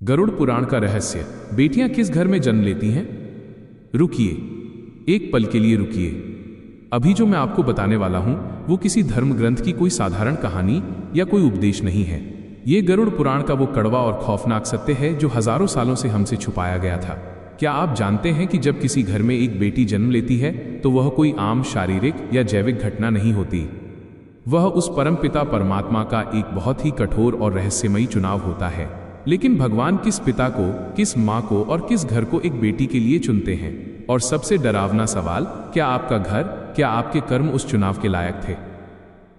गरुड़ पुराण का रहस्य। बेटियां किस घर में जन्म लेती हैं? रुकिए, एक पल के लिए रुकिए। अभी जो मैं आपको बताने वाला हूं वो किसी धर्म ग्रंथ की कोई साधारण कहानी या कोई उपदेश नहीं है। ये गरुड़ पुराण का वो कड़वा और खौफनाक सत्य है जो हजारों सालों से हमसे छुपाया गया था। क्या आप जानते हैं कि जब किसी घर में एक बेटी जन्म लेती है तो वह कोई आम शारीरिक या जैविक घटना नहीं होती। वह उस परमपिता परमात्मा का एक बहुत ही कठोर और रहस्यमयी चुनाव होता है। लेकिन भगवान किस पिता को, किस माँ को और किस घर को एक बेटी के लिए चुनते हैं? और सबसे डरावना सवाल, क्या आपका घर, क्या आपके कर्म उस चुनाव के लायक थे?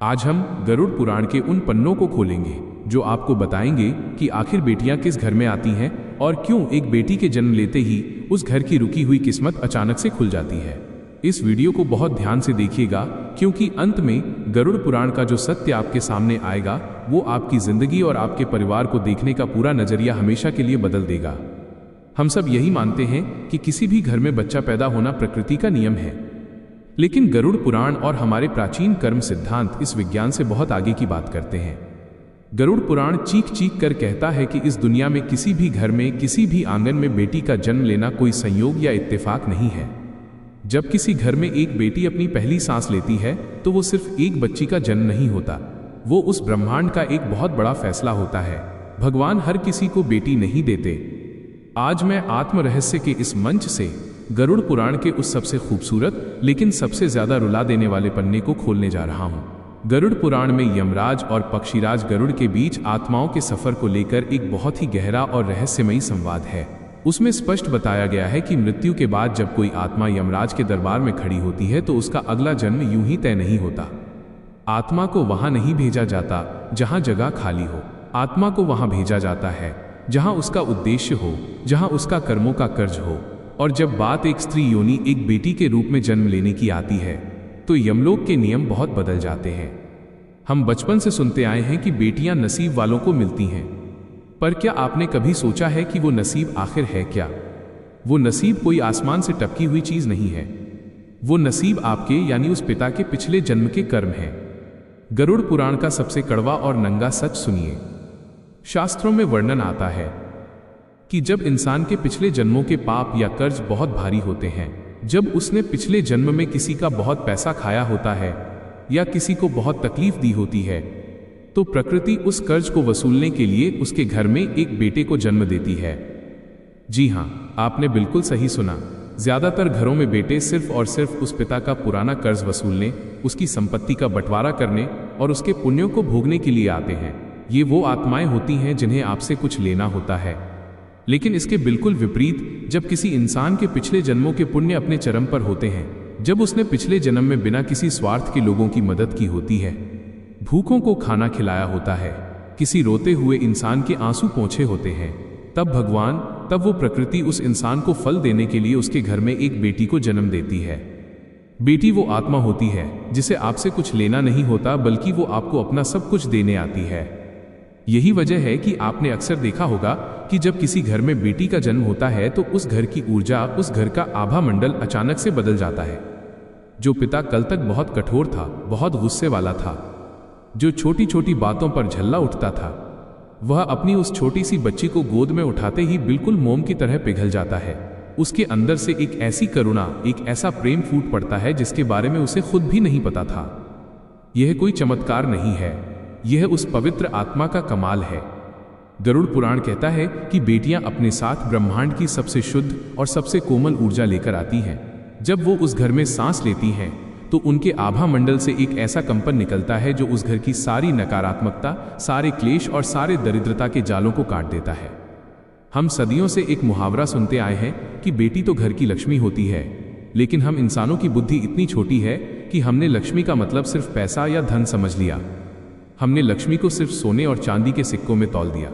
आज हम गरुड़ पुराण के उन पन्नों को खोलेंगे जो आपको बताएंगे कि आखिर बेटियां किस घर में आती हैं और क्यों एक बेटी के जन्म लेते ही उस घर की रुकी हुई किस्मत अचानक से खुल जाती है। इस वीडियो को बहुत ध्यान से देखिएगा क्योंकि अंत में गरुड़ पुराण का जो सत्य आपके सामने आएगा वो आपकी जिंदगी और आपके परिवार को देखने का पूरा नजरिया हमेशा के लिए बदल देगा। हम सब यही मानते हैं कि किसी भी घर में बच्चा पैदा होना प्रकृति का नियम है, लेकिन गरुड़ पुराण और हमारे प्राचीन कर्म सिद्धांत इस विज्ञान से बहुत आगे की बात करते हैं। गरुड़ पुराण चीख चीख कर कहता है कि इस दुनिया में किसी भी घर में, किसी भी आंगन में बेटी का जन्म लेना कोई संयोग या इत्तेफाक नहीं है। जब किसी घर में एक बेटी अपनी पहली सांस लेती है तो वो सिर्फ एक बच्ची का जन्म नहीं होता, वो उस ब्रह्मांड का एक बहुत बड़ा फैसला होता है। भगवान हर किसी को बेटी नहीं देते। आज मैं आत्म रहस्य के इस मंच से गरुड़ पुराण के उस सबसे खूबसूरत लेकिन सबसे ज्यादा रुला देने वाले पन्ने को खोलने जा रहा हूं। गरुड़ पुराण में यमराज और पक्षीराज गरुड़ के बीच आत्माओं के सफर को लेकर एक बहुत ही गहरा और रहस्यमयी संवाद है। उसमें स्पष्ट बताया गया है कि मृत्यु के बाद जब कोई आत्मा यमराज के दरबार में खड़ी होती है तो उसका अगला जन्म यूं ही तय नहीं होता। आत्मा को वहां नहीं भेजा जाता जहां जगह खाली हो। आत्मा को वहां भेजा जाता है जहां उसका उद्देश्य हो, जहां उसका कर्मों का कर्ज हो। और जब बात एक स्त्री योनि, एक बेटी के रूप में जन्म लेने की आती है तो यमलोक के नियम बहुत बदल जाते हैं। हम बचपन से सुनते आए हैं कि बेटियां नसीब वालों को मिलती हैं, पर क्या आपने कभी सोचा है कि वो नसीब आखिर है क्या? वो नसीब कोई आसमान से टपकी हुई चीज नहीं है। वो नसीब आपके यानी उस पिता के पिछले जन्म के कर्म हैं। गरुड़ पुराण का सबसे कड़वा और नंगा सच सुनिए। शास्त्रों में वर्णन आता है कि जब इंसान के पिछले जन्मों के पाप या कर्ज बहुत भारी होते हैं, जब उसने पिछले जन्म में किसी का बहुत पैसा खाया होता है या किसी को बहुत तकलीफ दी होती है, तो प्रकृति उस कर्ज को वसूलने के लिए उसके घर में एक बेटे को जन्म देती है। जी हां, आपने बिल्कुल सही सुना। ज्यादातर घरों में बेटे सिर्फ और सिर्फ उस पिता का पुराना कर्ज वसूलने, उसकी संपत्ति का बंटवारा करने और उसके पुण्यों को भोगने के लिए आते हैं। ये वो आत्माएं होती हैं जिन्हें आपसे कुछ लेना होता है। लेकिन इसके बिल्कुल विपरीत, जब किसी इंसान के पिछले जन्मों के पुण्य अपने चरम पर होते हैं, जब उसने पिछले जन्म में बिना किसी स्वार्थ के लोगों की मदद की होती है, भूखों को खाना खिलाया होता है, किसी रोते हुए इंसान के आंसू पोंछे होते हैं, तब वो प्रकृति उस इंसान को फल देने के लिए उसके घर में एक बेटी को जन्म देती है। बेटी वो आत्मा होती है जिसे आपसे कुछ लेना नहीं होता, बल्कि वो आपको अपना सब कुछ देने आती है। यही वजह है कि आपने अक्सर देखा होगा कि जब किसी घर में बेटी का जन्म होता है तो उस घर की ऊर्जा, उस घर का आभा मंडल अचानक से बदल जाता है। जो पिता कल तक बहुत कठोर था, बहुत गुस्से वाला था, जो छोटी छोटी बातों पर झल्ला उठता था, वह अपनी उस छोटी सी बच्ची को गोद में उठाते ही बिल्कुल मोम की तरह पिघल जाता है। उसके अंदर से एक ऐसी करुणा, एक ऐसा प्रेम फूट पड़ता है जिसके बारे में उसे खुद भी नहीं पता था। यह कोई चमत्कार नहीं है, यह उस पवित्र आत्मा का कमाल है। गरुड़ पुराण कहता है कि बेटियां अपने साथ ब्रह्मांड की सबसे शुद्ध और सबसे कोमल ऊर्जा लेकर आती हैं। जब वो उस घर में सांस लेती हैं तो उनके आभा मंडल से एक ऐसा कंपन निकलता है जो उस घर की सारी नकारात्मकता, सारे क्लेश और सारे दरिद्रता के जालों को काट देता है। हम सदियों से एक मुहावरा सुनते आए हैं कि बेटी तो घर की लक्ष्मी होती है, लेकिन हम इंसानों की बुद्धि इतनी छोटी है कि हमने लक्ष्मी का मतलब सिर्फ पैसा या धन समझ लिया। हमने लक्ष्मी को सिर्फ सोने और चांदी के सिक्कों में तौल दिया।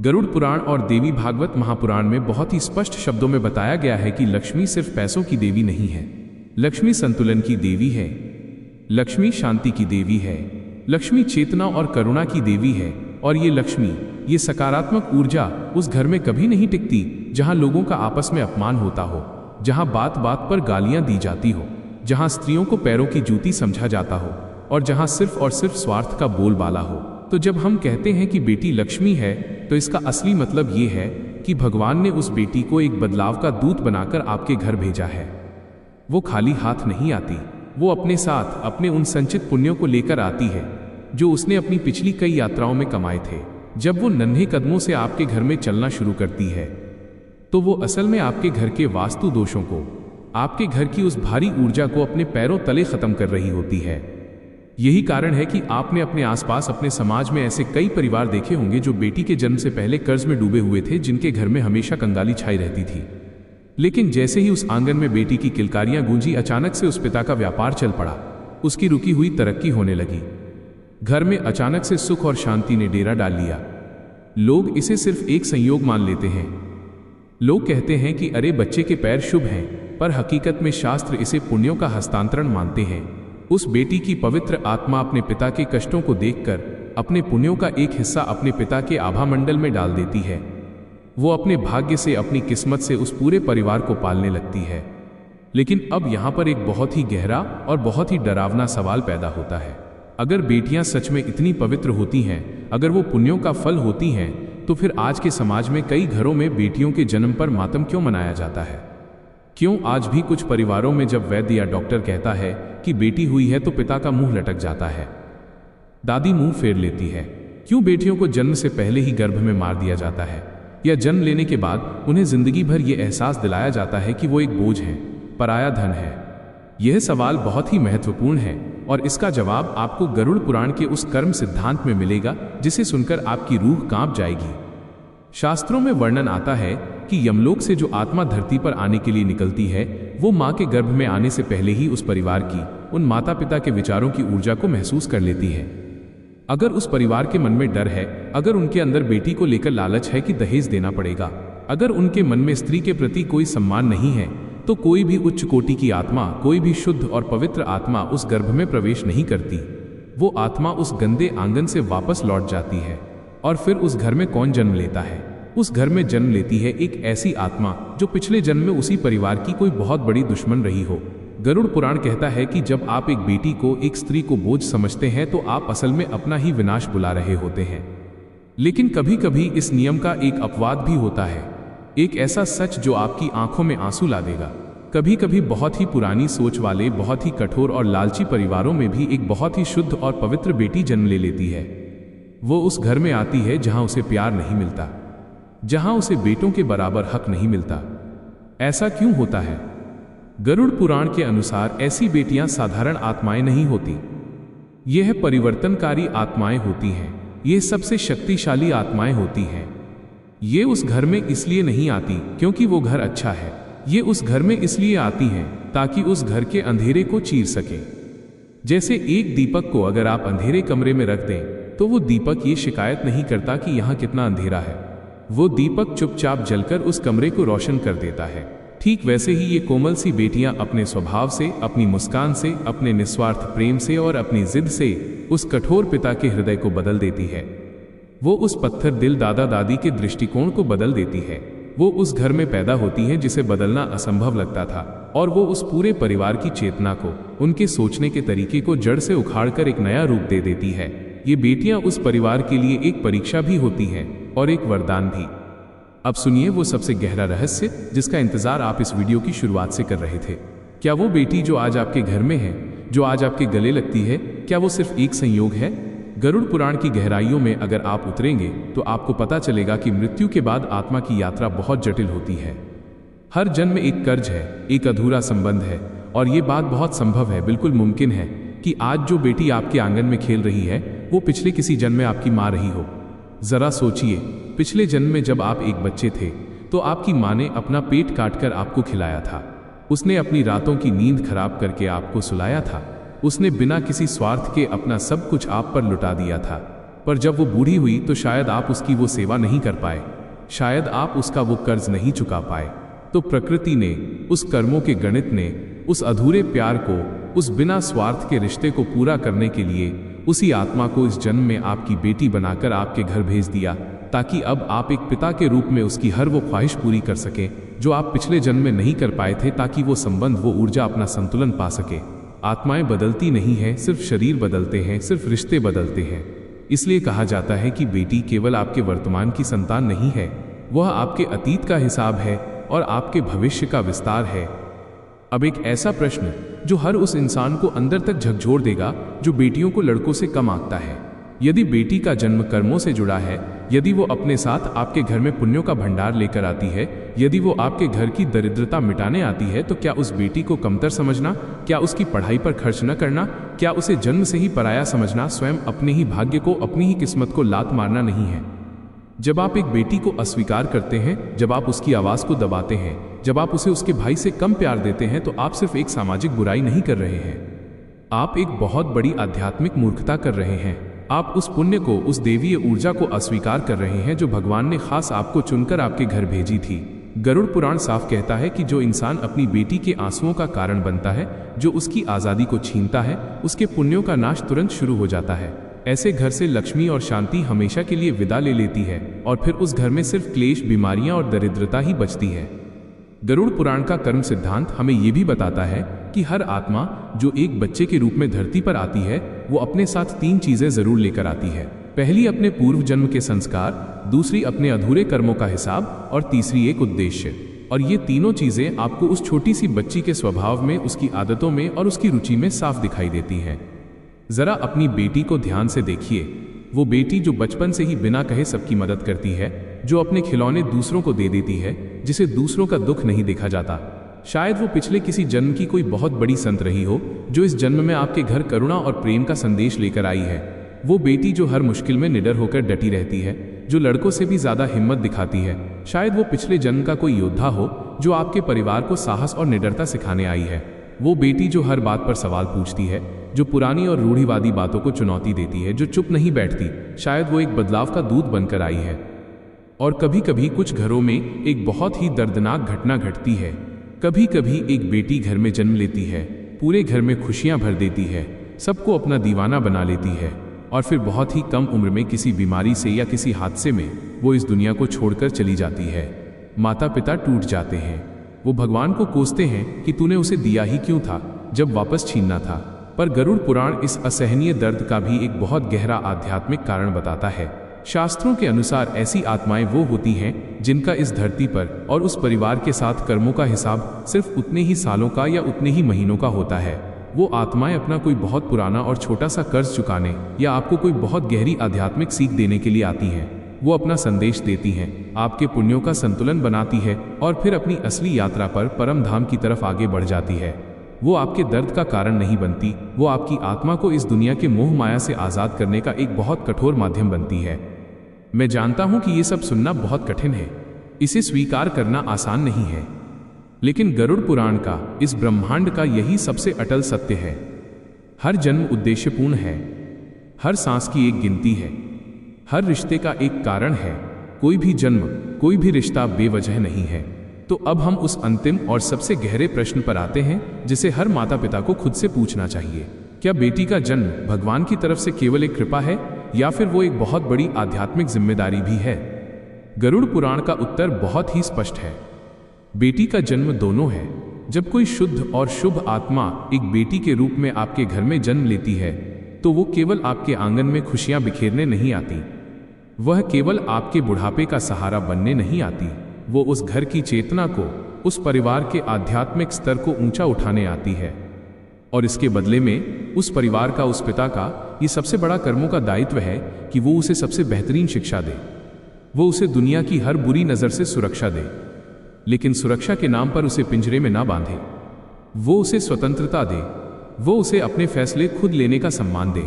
गरुड़ पुराण और देवी भागवत महापुराण में बहुत ही स्पष्ट शब्दों में बताया गया है कि लक्ष्मी सिर्फ पैसों की देवी नहीं है। लक्ष्मी संतुलन की देवी है, लक्ष्मी शांति की देवी है, लक्ष्मी चेतना और करुणा की देवी है। और ये लक्ष्मी, ये सकारात्मक ऊर्जा उस घर में कभी नहीं टिकती जहां लोगों का आपस में अपमान होता हो, जहां बात बात पर गालियां दी जाती हो, जहां स्त्रियों को पैरों की जूती समझा जाता हो और जहां सिर्फ और सिर्फ स्वार्थ का बोलबाला हो। तो जब हम कहते हैं कि बेटी लक्ष्मी है, तो इसका असली मतलब ये है कि भगवान ने उस बेटी को एक बदलाव का दूत बनाकर आपके घर भेजा है। वो खाली हाथ नहीं आती, वो अपने साथ अपने उन संचित पुण्यों को लेकर आती है जो उसने अपनी पिछली कई यात्राओं में कमाए थे। जब वो नन्हे कदमों से आपके घर में चलना शुरू करती है, तो वो असल में आपके घर के वास्तु दोषों को, आपके घर की उस भारी ऊर्जा को अपने पैरों तले खत्म कर रही होती है। यही कारण है कि आपने अपने आसपास, अपने समाज में ऐसे कई परिवार देखे होंगे जो बेटी के जन्म से पहले कर्ज में डूबे हुए थे, जिनके घर में हमेशा कंगाली छाई रहती थी। लेकिन जैसे ही उस आंगन में बेटी की किलकारियां गूंजी, अचानक से उस पिता का व्यापार चल पड़ा, उसकी रुकी हुई तरक्की होने लगी। घर में अचानक से सुख और शांति ने डेरा डाल लिया। लोग इसे सिर्फ एक संयोग मान लेते हैं। लोग कहते हैं कि अरे बच्चे के पैर शुभ हैं, पर हकीकत में शास्त्र इसे पुण्यों का हस्तांतरण मानते हैं। उस बेटी की पवित्र आत्मा अपने पिता के कष्टों को देखकर अपने पुण्यों का एक हिस्सा अपने पिता के आभा मंडल में डाल देती है। वो अपने भाग्य से, अपनी किस्मत से उस पूरे परिवार को पालने लगती है। लेकिन अब यहाँ पर एक बहुत ही गहरा और बहुत ही डरावना सवाल पैदा होता है। अगर बेटियां सच में इतनी पवित्र होती हैं, अगर वो पुण्यों का फल होती हैं, तो फिर आज के समाज में कई घरों में बेटियों के जन्म पर मातम क्यों मनाया जाता है? क्यों आज भी कुछ परिवारों में जब वैद्य या डॉक्टर कहता है कि बेटी हुई है, तो पिता का मुंह लटक जाता है, दादी मुंह फेर लेती है? क्यों बेटियों को जन्म से पहले ही गर्भ में मार दिया जाता है, या जन्म लेने के बाद उन्हें जिंदगी भर ये एहसास दिलाया जाता है कि वो एक बोझ है, पराया धन है? यह सवाल बहुत ही महत्वपूर्ण है और इसका जवाब आपको गरुड़ पुराण के उस कर्म सिद्धांत में मिलेगा जिसे सुनकर आपकी रूह कांप जाएगी। शास्त्रों में वर्णन आता है कि यमलोक से जो आत्मा धरती पर आने के लिए निकलती है, वो मां के गर्भ में आने से पहले ही उस परिवार की, उन माता पिता के विचारों की ऊर्जा को महसूस कर लेती है। अगर उस परिवार के मन में डर है, अगर उनके अंदर बेटी को लेकर लालच है कि दहेज देना पड़ेगा, अगर उनके मन में स्त्री के प्रति कोई सम्मान नहीं है, तो कोई भी उच्च कोटि की आत्मा, कोई भी शुद्ध और पवित्र आत्मा उस गर्भ में प्रवेश नहीं करती। वो आत्मा उस गंदे आंगन से वापस लौट जाती है। और फिर उस घर में कौन जन्म लेता है? उस घर में जन्म लेती है एक ऐसी आत्मा जो पिछले जन्म में उसी परिवार की कोई बहुत बड़ी दुश्मन रही हो। गरुड़ पुराण कहता है कि जब आप एक बेटी को, एक स्त्री को बोझ समझते हैं, तो आप असल में अपना ही विनाश बुला रहे होते हैं। लेकिन कभी कभी इस नियम का एक अपवाद भी होता है, एक ऐसा सच जो आपकी आंखों में आंसू ला देगा। कभी कभी बहुत ही पुरानी सोच वाले, बहुत ही कठोर और लालची परिवारों में भी एक बहुत ही शुद्ध और पवित्र बेटी जन्म ले लेती है। वो उस घर में आती है जहां उसे प्यार नहीं मिलता, जहां उसे बेटों के बराबर हक नहीं मिलता। ऐसा क्यों होता है? गरुड़ पुराण के अनुसार ऐसी बेटियां साधारण आत्माएं नहीं होती, यह परिवर्तनकारी आत्माएं होती हैं। ये सबसे शक्तिशाली आत्माएं होती हैं। ये उस घर में इसलिए नहीं आती क्योंकि वो घर अच्छा है, ये उस घर में इसलिए आती हैं ताकि उस घर के अंधेरे को चीर सके। जैसे एक दीपक को अगर आप अंधेरे कमरे में रख दें, तो वो दीपक ये शिकायत नहीं करता कि यहाँ कितना अंधेरा है, वो दीपक चुपचाप जलकर उस कमरे को रोशन कर देता है। ठीक वैसे ही ये कोमल सी बेटियां अपने स्वभाव से, अपनी मुस्कान से, अपने निस्वार्थ प्रेम से और अपनी जिद से उस कठोर पिता के हृदय को बदल देती है। वो उस पत्थर दिल दादा दादी के दृष्टिकोण को बदल देती है। वो उस घर में पैदा होती हैं जिसे बदलना असंभव लगता था, और वो उस पूरे परिवार की चेतना को, उनके सोचने के तरीके को जड़ से उखाड़कर एक नया रूप दे देती है। ये बेटियां उस परिवार के लिए एक परीक्षा भी होती हैं और एक वरदान भी। अब सुनिए वो सबसे गहरा रहस्य जिसका इंतजार आप इस वीडियो की शुरुआत से कर रहे थे। क्या वो बेटी जो आज आपके घर में है, जो आज आपके गले लगती है, क्या वो सिर्फ एक संयोग है? गरुड़ पुराण की गहराइयों में अगर आप उतरेंगे तो आपको पता चलेगा कि मृत्यु के बाद आत्मा की यात्रा बहुत जटिल होती है। हर जन्म एक कर्ज है, एक अधूरा संबंध है, और ये बात बहुत संभव है, बिल्कुल मुमकिन है कि आज जो बेटी आपके आंगन में खेल रही है वो पिछले किसी जन्म में आपकी माँ रही हो। जरा सोचिए, पिछले जन्म में जब आप एक बच्चे थे तो आपकी माँ ने अपना पेट काटकर आपको खिलाया था। उसने अपनी रातों की नींद खराब करके आपको सुलाया था। उसने बिना किसी स्वार्थ के अपना सब कुछ आप पर लुटा दिया था। पर जब वो बूढ़ी हुई तो शायद आप उसकी वो सेवा नहीं कर पाए, शायद आप उसका वो कर्ज नहीं चुका पाए। तो प्रकृति ने, उस कर्मों के गणित ने, उस अधूरे प्यार को, उस बिना स्वार्थ के रिश्ते को पूरा करने के लिए उसी आत्मा को इस जन्म में आपकी बेटी बनाकर आपके घर भेज दिया, ताकि अब आप एक पिता के रूप में उसकी हर वो ख्वाहिश पूरी कर सकें जो आप पिछले जन्म में नहीं कर पाए थे, ताकि वो संबंध, वो ऊर्जा अपना संतुलन पा सके। आत्माएं बदलती नहीं हैं, सिर्फ शरीर बदलते हैं, सिर्फ रिश्ते बदलते हैं। इसलिए कहा जाता है कि बेटी केवल आपके वर्तमान की संतान नहीं है, वह आपके अतीत का हिसाब है और आपके भविष्य का विस्तार है। अब एक ऐसा प्रश्न जो हर उस इंसान को अंदर तक झकझोर देगा जो बेटियों को लड़कों से कम आंकता है। यदि बेटी का जन्म कर्मों से जुड़ा है, यदि वो अपने साथ आपके घर में पुण्यों का भंडार लेकर आती है, यदि वो आपके घर की दरिद्रता मिटाने आती है, तो क्या उस बेटी को कमतर समझना, क्या उसकी पढ़ाई पर खर्च न करना, क्या उसे जन्म से ही पराया समझना स्वयं अपने ही भाग्य को, अपनी ही किस्मत को लात मारना नहीं है? जब आप एक बेटी को अस्वीकार करते हैं, जब आप उसकी आवाज़ को दबाते हैं, जब आप उसे उसके भाई से कम प्यार देते हैं, तो आप सिर्फ एक सामाजिक बुराई नहीं कर रहे हैं, आप एक बहुत बड़ी आध्यात्मिक मूर्खता कर रहे हैं। आप उस पुण्य को, उस देवीय ऊर्जा को अस्वीकार कर रहे हैं जो भगवान ने खास आपको चुनकर आपके घर भेजी थी। गरुड़ पुराण साफ कहता है कि जो इंसान अपनी बेटी के आंसुओं का कारण बनता है, जो उसकी आज़ादी को छीनता है, उसके पुण्यों का नाश तुरंत शुरू हो जाता है। ऐसे घर से लक्ष्मी और शांति हमेशा के लिए विदा ले लेती है और फिर उस घर में सिर्फ क्लेश, बीमारियां और दरिद्रता ही बचती है। गरुड़ पुराण का कर्म सिद्धांत हमें यह भी बताता है कि हर आत्मा जो एक बच्चे के रूप में धरती पर आती है, वो अपने साथ 3 चीजें जरूर लेकर आती है। पहली अपने पूर्व जन्म के संस्कार, दूसरी अपने अधूरे कर्मों का हिसाब और तीसरी एक उद्देश्य। और ये तीनों चीजें आपको उस छोटी सी बच्ची के स्वभाव में, उसकी आदतों में और उसकी रुचि में साफ दिखाई देती हैं। जरा अपनी बेटी को ध्यान से देखिए। वो बेटी जो बचपन से ही बिना कहे सबकी मदद करती है, जो अपने खिलौने दूसरों को दे देती है, जिसे दूसरों का दुख नहीं देखा जाता। शायद वो पिछले किसी जन्म की कोई बहुत बड़ी संत रही हो, जो इस जन्म में आपके घर करुणा और प्रेम का संदेश लेकर आई है। वो बेटी जो हर मुश्किल में निडर होकर डटी रहती है, जो लड़कों से भी ज्यादा हिम्मत दिखाती है। शायद वो पिछले जन्म का कोई योद्धा हो, जो आपके परिवार को साहस और निडरता सिखाने आई है। वो बेटी जो हर बात पर सवाल पूछती है, जो पुरानी और रूढ़िवादी बातों को चुनौती देती है, जो चुप नहीं बैठती। शायद वो एक बदलाव का दूत बनकर आई है। और कभी कभी कुछ घरों में एक बहुत ही दर्दनाक घटना घटती है। कभी कभी एक बेटी घर में जन्म लेती है, पूरे घर में खुशियां भर देती है, सबको अपना दीवाना बना लेती है, और फिर बहुत ही कम उम्र में किसी बीमारी से या किसी हादसे में वो इस दुनिया को छोड़कर चली जाती है। माता पिता टूट जाते हैं। वो भगवान को कोसते हैं कि तूने उसे दिया ही क्यों था, जब वापस छीनना था। पर गरुड़ पुराण इस असहनीय दर्द का भी एक बहुत गहरा आध्यात्मिक कारण बताता है। शास्त्रों के अनुसार ऐसी आत्माएं वो होती हैं जिनका इस धरती पर और उस परिवार के साथ कर्मों का हिसाब सिर्फ उतने ही सालों का या उतने ही महीनों का होता है। वो आत्माएं अपना कोई बहुत पुराना और छोटा सा कर्ज चुकाने या आपको कोई बहुत गहरी आध्यात्मिक सीख देने के लिए आती हैं। वो अपना संदेश देती हैं, आपके पुण्यों का संतुलन बनाती है और फिर अपनी असली यात्रा पर परम धाम की तरफ आगे बढ़ जाती है। वो आपके दर्द का कारण नहीं बनती, वो आपकी आत्मा को इस दुनिया के मोह माया से आज़ाद करने का एक बहुत कठोर माध्यम बनती है। मैं जानता हूं कि ये सब सुनना बहुत कठिन है, इसे स्वीकार करना आसान नहीं है, लेकिन गरुड़ पुराण का, इस ब्रह्मांड का यही सबसे अटल सत्य है। हर जन्म उद्देश्यपूर्ण है, हर सांस की एक गिनती है, हर रिश्ते का एक कारण है। कोई भी जन्म, कोई भी रिश्ता बेवजह नहीं है। तो अब हम उस अंतिम और सबसे गहरे प्रश्न पर आते हैं जिसे हर माता पिता को खुद से पूछना चाहिए। क्या बेटी का जन्म भगवान की तरफ से केवल एक कृपा है या फिर वो एक बहुत बड़ी आध्यात्मिक जिम्मेदारी भी है? गरुड़ पुराण का उत्तर बहुत ही स्पष्ट है। बेटी का जन्म दोनों है। जब कोई शुद्ध और शुभ आत्मा एक बेटी के रूप में आपके घर में जन्म लेती है, तो वो केवल आपके आंगन में खुशियां बिखेरने नहीं आती, वह केवल आपके बुढ़ापे का सहारा बनने नहीं आती, वो उस घर की चेतना को, उस परिवार के आध्यात्मिक स्तर को ऊंचा उठाने आती है। और इसके बदले में उस परिवार का, उस पिता का ये सबसे बड़ा कर्मों का दायित्व है कि वो उसे सबसे बेहतरीन शिक्षा दे, वो उसे दुनिया की हर बुरी नज़र से सुरक्षा दे, लेकिन सुरक्षा के नाम पर उसे पिंजरे में ना बांधे। वो उसे स्वतंत्रता दे, वो उसे अपने फैसले खुद लेने का सम्मान दे।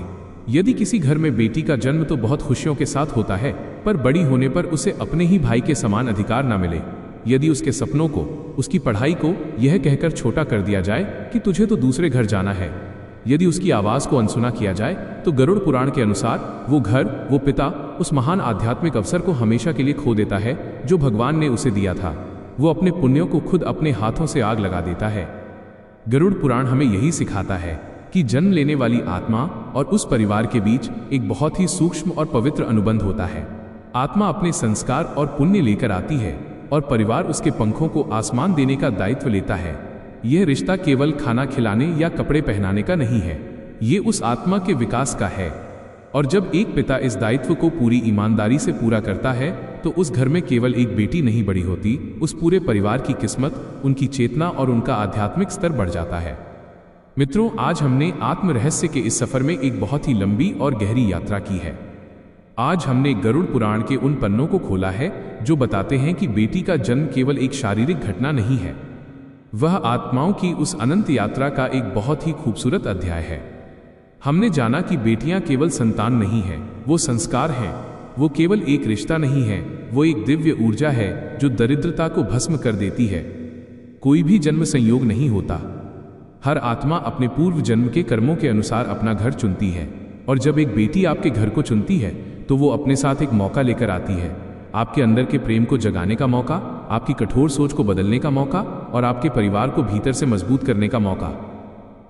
यदि किसी घर में बेटी का जन्म तो बहुत खुशियों के साथ होता है, पर बड़ी होने पर उसे अपने ही भाई के समान अधिकार ना मिले, यदि उसके सपनों को, उसकी पढ़ाई को यह कहकर छोटा कर दिया जाए कि तुझे तो दूसरे घर जाना है, यदि उसकी आवाज़ को अनसुना किया जाए, तो गरुड़ पुराण के अनुसार वो घर, वो पिता उस महान आध्यात्मिक अवसर को हमेशा के लिए खो देता है जो भगवान ने उसे दिया था। वो अपने पुण्यों को खुद अपने हाथों से आग लगा देता है। गरुड़ पुराण हमें यही सिखाता है कि जन्म लेने वाली आत्मा और उस परिवार के बीच एक बहुत ही सूक्ष्म और पवित्र अनुबंध होता है। आत्मा अपने संस्कार और पुण्य लेकर आती है और परिवार उसके पंखों को आसमान देने का दायित्व लेता है। यह रिश्ता केवल खाना खिलाने या कपड़े पहनाने का नहीं है, ये उस आत्मा के विकास का है। और जब एक पिता इस दायित्व को पूरी ईमानदारी से पूरा करता है तो उस घर में केवल एक बेटी नहीं बड़ी होती, उस पूरे परिवार की किस्मत, उनकी चेतना और उनका आध्यात्मिक स्तर बढ़ जाता है। मित्रों, आज हमने आत्म रहस्य के इस सफर में एक बहुत ही लंबी और गहरी यात्रा की है। आज हमने गरुड़ पुराण के उन पन्नों को खोला है जो बताते हैं कि बेटी का जन्म केवल एक शारीरिक घटना नहीं है, वह आत्माओं की उस अनंत यात्रा का एक बहुत ही खूबसूरत अध्याय है। हमने जाना कि बेटियां केवल संतान नहीं है, वो संस्कार हैं, वो केवल एक रिश्ता नहीं है, वो एक दिव्य ऊर्जा है जो दरिद्रता को भस्म कर देती है। कोई भी जन्म संयोग नहीं होता, हर आत्मा अपने पूर्व जन्म के कर्मों के अनुसार अपना घर चुनती है। और जब एक बेटी आपके घर को चुनती है तो वो अपने साथ एक मौका लेकर आती है, आपके अंदर के प्रेम को जगाने का मौका, आपकी कठोर सोच को बदलने का मौका और आपके परिवार को भीतर से मजबूत करने का मौका।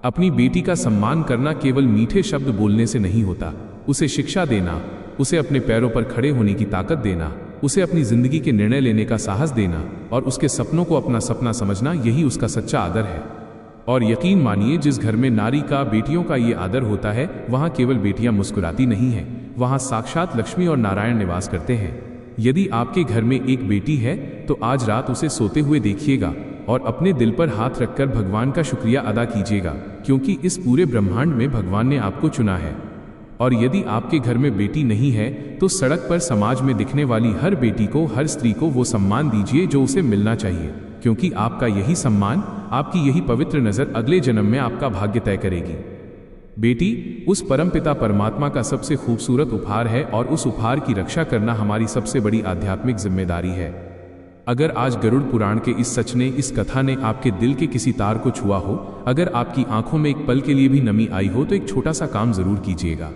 अपनी बेटी का सम्मान करना केवल मीठे शब्द बोलने से नहीं होता, उसे शिक्षा देना, उसे अपने पैरों पर खड़े होने की ताकत देना, उसे अपनी जिंदगी के निर्णय लेने का साहस देना और उसके सपनों को अपना सपना समझना, यही उसका सच्चा आदर है। और यकीन मानिए, जिस घर में नारी का, बेटियों का ये आदर होता है, वहाँ केवल बेटियां मुस्कुराती नहीं हैं, वहाँ साक्षात लक्ष्मी और नारायण निवास करते हैं। यदि आपके घर में एक बेटी है तो आज रात उसे सोते हुए देखिएगा और अपने दिल पर हाथ रखकर भगवान का शुक्रिया अदा कीजिएगा, क्योंकि इस पूरे ब्रह्मांड में भगवान ने आपको चुना है। और यदि आपके घर में बेटी नहीं है तो सड़क पर समाज में दिखने वाली हर बेटी को, हर स्त्री को वो सम्मान दीजिए जो उसे मिलना चाहिए, क्योंकि आपका यही सम्मान, आपकी यही पवित्र नज़र अगले जन्म में आपका भाग्य तय करेगी। बेटी उस परमपिता परमात्मा का सबसे खूबसूरत उपहार है और उस उपहार की रक्षा करना हमारी सबसे बड़ी आध्यात्मिक जिम्मेदारी है। अगर आज गरुड़ पुराण के इस सच ने, इस कथा ने आपके दिल के किसी तार को छुआ हो, अगर आपकी आंखों में एक पल के लिए भी नमी आई हो, तो एक छोटा सा काम जरूर कीजिएगा।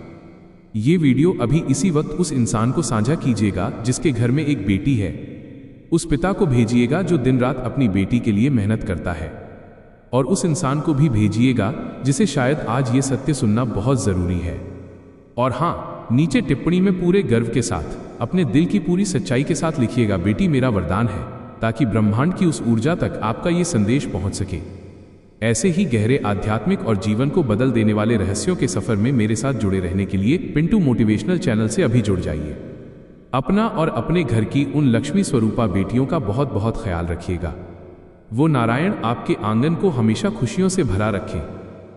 ये वीडियो अभी इसी वक्त उस इंसान को साझा कीजिएगा जिसके घर में एक बेटी है। उस पिता को भेजिएगा जो दिन रात अपनी बेटी के लिए मेहनत करता है, और उस इंसान को भी भेजिएगा जिसे शायद आज ये सत्य सुनना बहुत जरूरी है। और हाँ, नीचे टिप्पणी में पूरे गर्व के साथ, अपने दिल की पूरी सच्चाई के साथ लिखिएगा, बेटी मेरा वरदान है, ताकि ब्रह्मांड की उस ऊर्जा तक आपका ये संदेश पहुंच सके। ऐसे ही गहरे आध्यात्मिक और जीवन को बदल देने वाले रहस्यों के सफर में मेरे साथ जुड़े रहने के लिए पिंटू मोटिवेशनल चैनल से अभी जुड़ जाइए। अपना और अपने घर की उन लक्ष्मी स्वरूपा बेटियों का बहुत बहुत ख्याल रखिएगा। वो नारायण आपके आंगन को हमेशा खुशियों से भरा रखें।